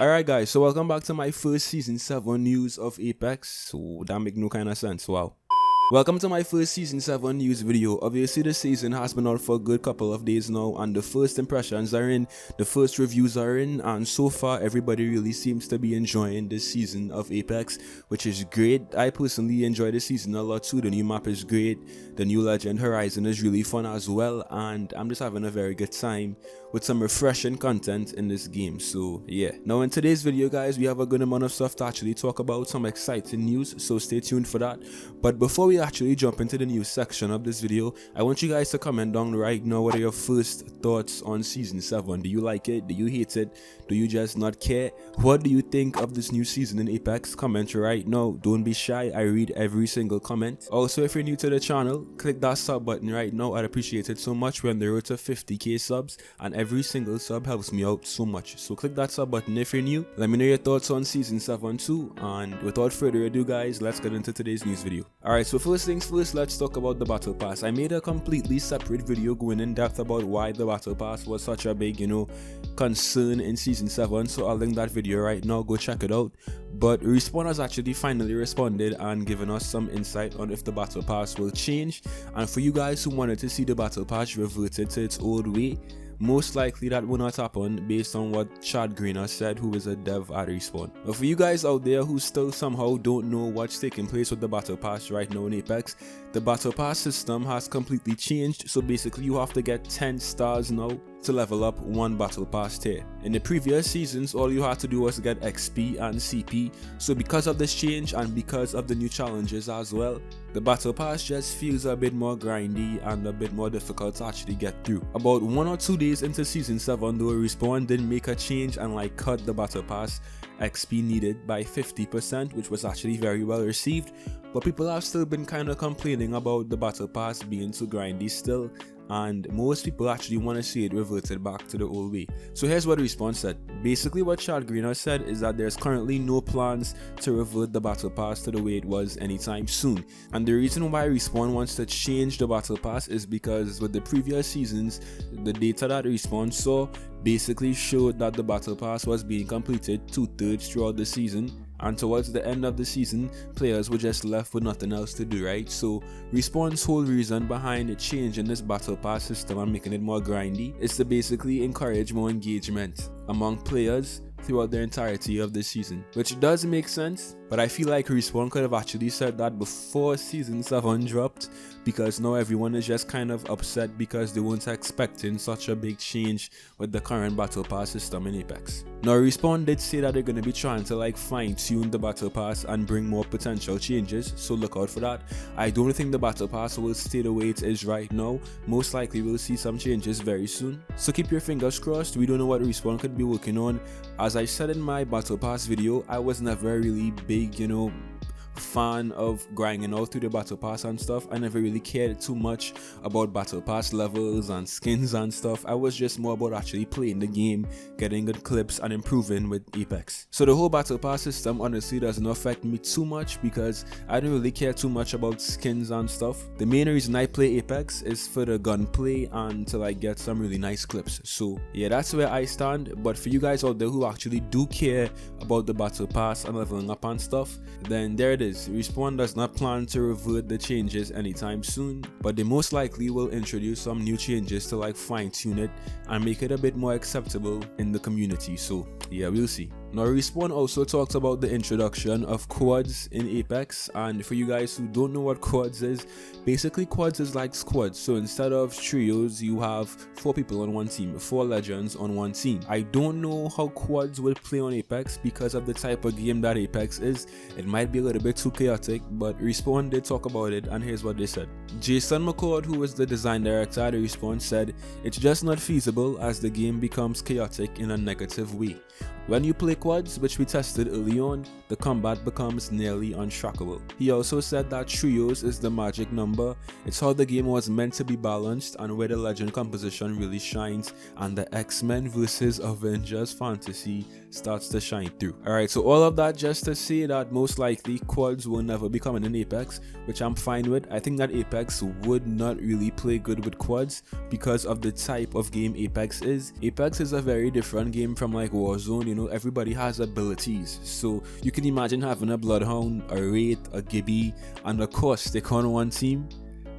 Alright guys, so welcome back to my first season 7 news of Apex. So that make no kind of sense, wow. Welcome to my first season 7 news video. Obviously the season has been out for a good couple of days now and the first impressions are in, the first reviews are in, and so far everybody really seems to be enjoying this season of Apex, which is great. I personally enjoy the season a lot too. The new map is great, the new Legend Horizon is really fun as well, and I'm just having a very good time with some refreshing content in this game. So yeah, now in today's video guys, we have a good amount of stuff to actually talk about, some exciting news, so stay tuned for that. But before we actually jump into the news section of this video, I want you guys to comment down right now what are your first thoughts on season 7. Do you like it? Do you hate it? Do you just not care? What do you think of this new season in Apex? Comment right now, don't be shy, I read every single comment. Also, if you're new to the channel, click that sub button right now, I'd appreciate it so much. We're on the road to 50k subs and every single sub helps me out so much, so click that sub button if you're new. Let me know your thoughts on season 7 too, and without further ado guys, let's get into today's news video. Alright, so first things first, let's talk about the battle pass. I made a completely separate video going in depth about why the battle pass was such a big, concern in season 7, so I'll link that video right now, go check it out. But Respawn has actually finally responded and given us some insight on if the battle pass will change, and for you guys who wanted to see the battle pass reverted to its old way, most likely that will not happen based on what Chad Greener said, who is a dev at Respawn. But for you guys out there who still somehow don't know what's taking place with the battle pass right now in Apex, the battle pass system has completely changed, so basically you have to get 10 stars now to level up one battle pass tier. In the previous seasons, all you had to do was get XP and CP, so because of this change and because of the new challenges as well, the battle pass just feels a bit more grindy and a bit more difficult to actually get through. About 1 or 2 days into season 7 though, Respawn did make a change and cut the battle pass XP needed by 50%, which was actually very well received, but people have still been kind of complaining about the battle pass being too grindy still, and most people actually want to see it reverted back to the old way. So here's what Respawn said. Basically what Chad Greener said is that there's currently no plans to revert the battle pass to the way it was anytime soon, and the reason why Respawn wants to change the battle pass is because with the previous seasons, the data that Respawn saw basically showed that the battle pass was being completed 2/3 throughout the season, and towards the end of the season, players were just left with nothing else to do, right? So Respawn's whole reason behind changing this battle pass system and making it more grindy is to basically encourage more engagement among players throughout the entirety of the season, which does make sense, but I feel like Respawn could have actually said that before season 7 dropped, because now everyone is just kind of upset because they weren't expecting such a big change with the current battle pass system in Apex. Now Respawn did say that they're going to be trying to fine tune the battle pass and bring more potential changes, so look out for that. I don't think the battle pass will stay the way it is right now, most likely we'll see some changes very soon, so keep your fingers crossed. We don't know what Respawn could be working on. As I said in my battle pass video, I was never really big, fan of grinding out through the battle pass and stuff. I never really cared too much about battle pass levels and skins and stuff. I was just more about actually playing the game, getting good clips and improving with Apex. So the whole battle pass system honestly doesn't affect me too much because I don't really care too much about skins and stuff. The main reason I play Apex is for the gunplay and to get some really nice clips. So yeah, that's where I stand. But for you guys out there who actually do care about the battle pass and leveling up and stuff, then there it is. Respawn does not plan to revert the changes anytime soon, but they most likely will introduce some new changes to fine tune it and make it a bit more acceptable in the community. So yeah, we'll see. Now Respawn also talked about the introduction of quads in Apex, and for you guys who don't know what quads is, basically quads is like squads. So instead of trios, you have 4 people on one team, 4 legends on one team. I don't know how quads will play on Apex because of the type of game that Apex is. It might be a little bit too chaotic, but Respawn did talk about it, and here's what they said. Jason McCord, who is the design director at Respawn, said, "It's just not feasible as the game becomes chaotic in a negative way. When you play quads, which we tested early on, the combat becomes nearly untrackable." He also said that trios is the magic number. It's how the game was meant to be balanced and where the legend composition really shines, and the X-Men vs Avengers fantasy starts to shine through. Alright, so all of that just to say that most likely quads will never be coming in Apex, which I'm fine with. I think that Apex would not really play good with quads because of the type of game Apex is. Apex is a very different game from like Warzone, you know, everybody has abilities. So you can imagine having a Bloodhound, a Wraith, a Gibby, and a Caustic on one team.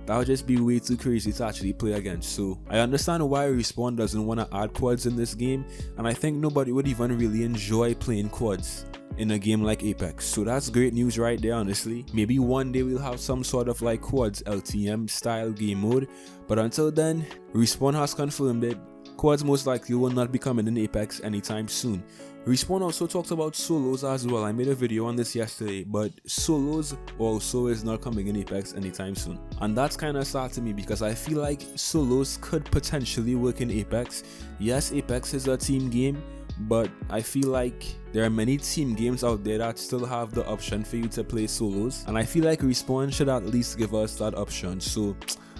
That would just be way too crazy to actually play against. So I understand why Respawn doesn't want to add quads in this game, and I think nobody would even really enjoy playing quads in a game like Apex. So that's great news right there, honestly. Maybe one day we'll have some sort of like quads LTM style game mode, but until then, Respawn has confirmed it. Quads most likely will not be coming in Apex anytime soon. Respawn also talked about solos as well. I made a video on this yesterday, but solos also is not coming in Apex anytime soon. And that's kind of sad to me because I feel like solos could potentially work in Apex. Yes, Apex is a team game, but I feel like there are many team games out there that still have the option for you to play solos, and I feel like Respawn should at least give us that option. So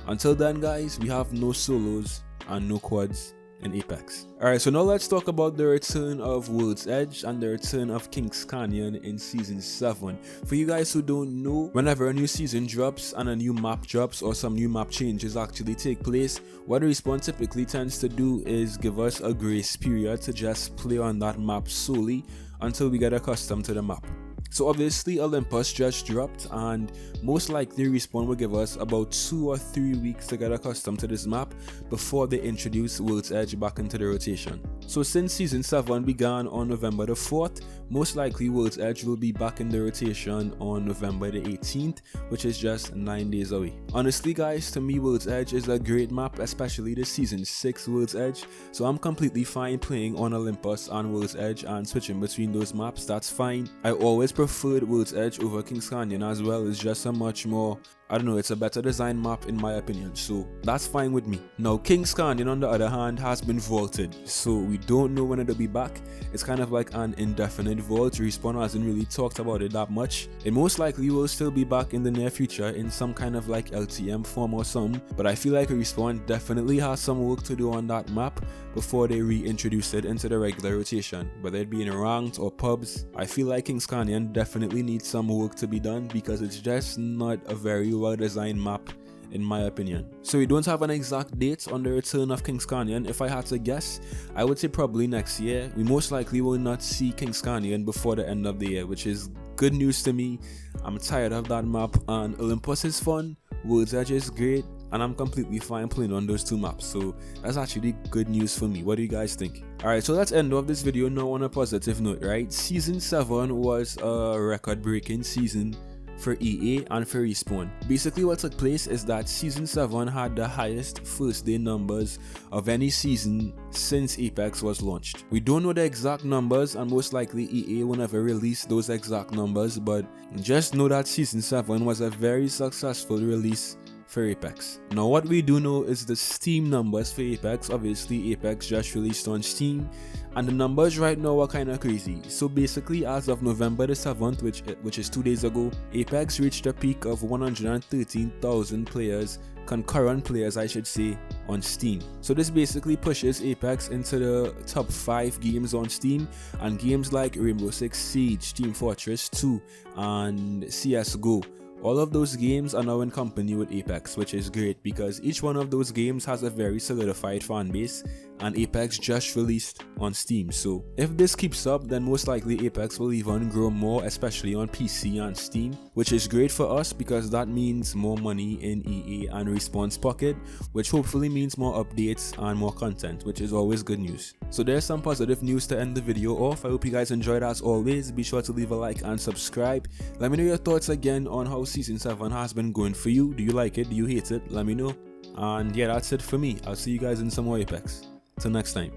until then guys, we have no solos and no quads in Apex. Alright, so now let's talk about the return of World's Edge and the return of Kings Canyon in Season 7. For you guys who don't know, whenever a new season drops and a new map drops or some new map changes actually take place, what Respawn typically tends to do is give us a grace period to just play on that map solely until we get accustomed to the map. So obviously Olympus just dropped, and most likely Respawn will give us about 2 or 3 weeks to get accustomed to this map before they introduce World's Edge back into the rotation. So since Season 7 began on November the 4th, most likely World's Edge will be back in the rotation on November the 18th, which is just 9 days away. Honestly guys, to me World's Edge is a great map, especially the Season 6 World's Edge, so I'm completely fine playing on Olympus and World's Edge and switching between those maps. That's fine. I always preferred World's Edge over Kings Canyon as well. It's just a much more, I don't know, it's a better design map in my opinion, so that's fine with me. Now Kings Canyon on the other hand has been vaulted, so we don't know when it'll be back. It's kind of like an indefinite vault. Respawn hasn't really talked about it that much. It most likely will still be back in the near future in some kind of like LTM form or something, but I feel like Respawn definitely has some work to do on that map before they reintroduce it into the regular rotation, whether it be in ranked or pubs. I feel like Kings Canyon definitely needs some work to be done because it's just not a very well designed map in my opinion. So we don't have an exact date on the return of Kings Canyon. If I had to guess, I would say probably next year. We most likely will not see Kings Canyon before the end of the year, which is good news to me. I'm tired of that map, and Olympus is fun, World's Edge is great, and I'm completely fine playing on those two maps, so that's actually good news for me. What do you guys think? Alright, so let's end off this video now on a positive note, right? Season 7 was a record-breaking season for EA and for Respawn. Basically what took place is that Season 7 had the highest first day numbers of any season since Apex was launched. We don't know the exact numbers, and most likely EA will never release those exact numbers, but just know that Season 7 was a very successful release for Apex. Now what we do know is the Steam numbers for Apex. Obviously Apex just released on Steam, and the numbers right now are kind of crazy. So basically as of November the 7th, which is 2 days ago, Apex reached a peak of 113,000 players, concurrent players I should say, on Steam. So this basically pushes Apex into the top 5 games on Steam, and games like Rainbow Six Siege, Team Fortress 2 and CSGO, all of those games are now in company with Apex, which is great because each one of those games has a very solidified fan base, and Apex just released on Steam. So if this keeps up, then most likely Apex will even grow more, especially on PC and Steam, which is great for us because that means more money in EA and Respawn's pocket, which hopefully means more updates and more content, which is always good news. So there's some positive news to end the video off. I hope you guys enjoyed. As always, be sure to leave a like and subscribe. Let me know your thoughts again on how Season 7 has been going for you. Do you like it? Do you hate it? Let me know. And yeah, that's it for me. I'll see you guys in some more Apex. Till next time.